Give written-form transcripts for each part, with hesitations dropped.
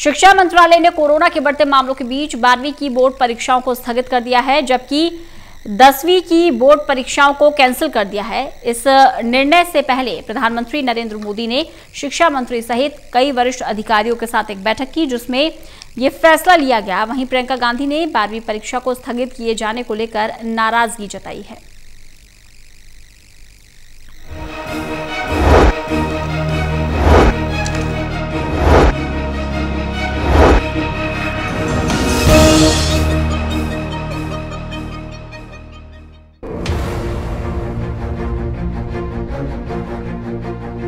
शिक्षा मंत्रालय ने कोरोना के बढ़ते मामलों के बीच 12वीं की बोर्ड परीक्षाओं को स्थगित कर दिया है, जबकि 10वीं की बोर्ड परीक्षाओं को कैंसिल कर दिया है। इस निर्णय से पहले प्रधानमंत्री नरेंद्र मोदी ने शिक्षा मंत्री सहित कई वरिष्ठ अधिकारियों के साथ एक बैठक की, जिसमें ये फैसला लिया गया। वहीं प्रियंका गांधी ने 12वीं परीक्षा को स्थगित किए जाने को लेकर नाराजगी जताई है।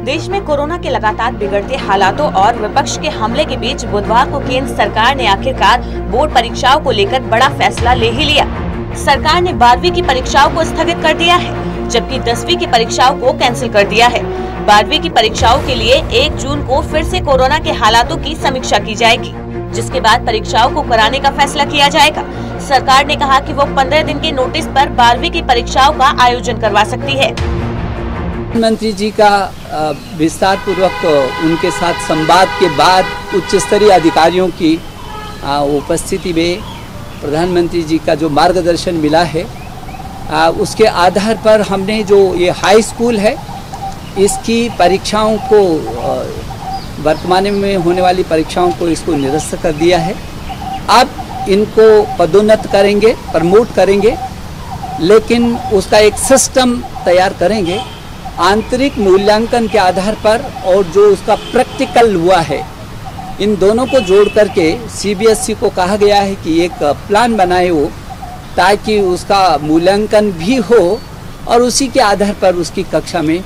देश में कोरोना के लगातार बिगड़ते हालातों और विपक्ष के हमले के बीच बुधवार को केंद्र सरकार ने आखिरकार बोर्ड परीक्षाओं को लेकर बड़ा फैसला ले ही लिया। सरकार ने 12वीं की परीक्षाओं को स्थगित कर दिया है, जबकि 10वीं की परीक्षाओं को कैंसिल कर दिया है। 12वीं की परीक्षाओं के लिए 1 जून को फिर से कोरोना के हालातों की समीक्षा की जाएगी, जिसके बाद परीक्षाओं को कराने का फैसला किया जाएगा। सरकार ने कहा कि वो 15 दिन के नोटिस पर 12वीं की परीक्षाओं का आयोजन करवा सकती है। प्रधानमंत्री जी का विस्तार पूर्वक उनके साथ संवाद के बाद उच्च स्तरीय अधिकारियों की उपस्थिति में प्रधानमंत्री जी का जो मार्गदर्शन मिला है, उसके आधार पर हमने जो ये हाई स्कूल है इसकी परीक्षाओं को वर्तमान में होने वाली परीक्षाओं को इसको निरस्त कर दिया है। अब इनको पदोन्नत करेंगे, प्रमोट करेंगे, लेकिन उसका एक सिस्टम तैयार करेंगे आंतरिक मूल्यांकन के आधार पर, और जो उसका प्रैक्टिकल हुआ है, इन दोनों को जोड़ करके सीबीएसई को कहा गया है कि एक प्लान बनाए वो, ताकि उसका मूल्यांकन भी हो और उसी के आधार पर उसकी कक्षा में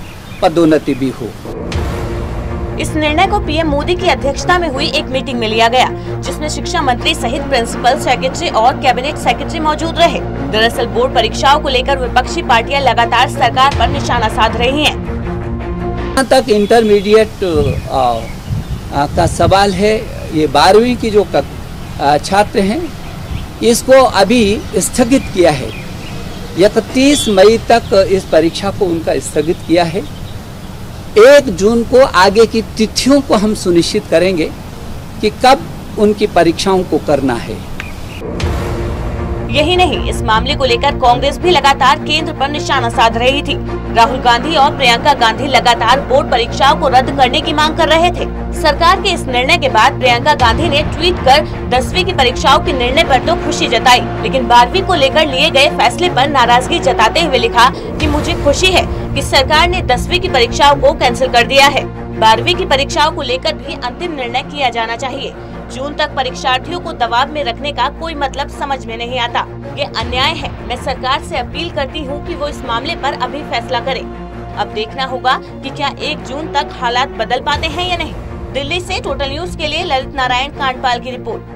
पदोन्नति भी हो। इस निर्णय को पीएम मोदी की अध्यक्षता में हुई एक मीटिंग में लिया गया, जिसमें शिक्षा मंत्री सहित प्रिंसिपल सेक्रेटरी और कैबिनेट सेक्रेटरी मौजूद रहे। दरअसल बोर्ड परीक्षाओं को लेकर विपक्षी पार्टियां लगातार सरकार पर निशाना साध रही हैं। जहाँ तक इंटरमीडिएट का सवाल है, ये 12वीं की जो छात्र हैं इसको अभी स्थगित किया है। 31 मई तक इस परीक्षा को उनका स्थगित किया है। 1 जून को आगे की तिथियों को हम सुनिश्चित करेंगे कि कब उनकी परीक्षाओं को करना है। यही नहीं, इस मामले को लेकर कांग्रेस भी लगातार केंद्र पर निशाना साध रही थी। राहुल गांधी और प्रियंका गांधी लगातार बोर्ड परीक्षाओं को रद्द करने की मांग कर रहे थे। सरकार के इस निर्णय के बाद प्रियंका गांधी ने ट्वीट कर 10वीं की परीक्षाओं के निर्णय पर तो खुशी जताई, लेकिन 12वीं को लेकर लिए गए फैसले पर नाराजगी जताते हुए लिखा कि मुझे खुशी है कि सरकार ने 10वीं की परीक्षाओं को कैंसिल कर दिया है। 12वीं की परीक्षाओं को लेकर भी अंतिम निर्णय किया जाना चाहिए। जून तक परीक्षार्थियों को दबाव में रखने का कोई मतलब समझ में नहीं आता। ये अन्याय है। मैं सरकार से अपील करती हूँ कि वो इस मामले पर अभी फैसला करे। अब देखना होगा कि क्या 1 जून तक हालात बदल पाते हैं या नहीं। दिल्ली से टोटल न्यूज के लिए ललित नारायण कांडपाल की रिपोर्ट।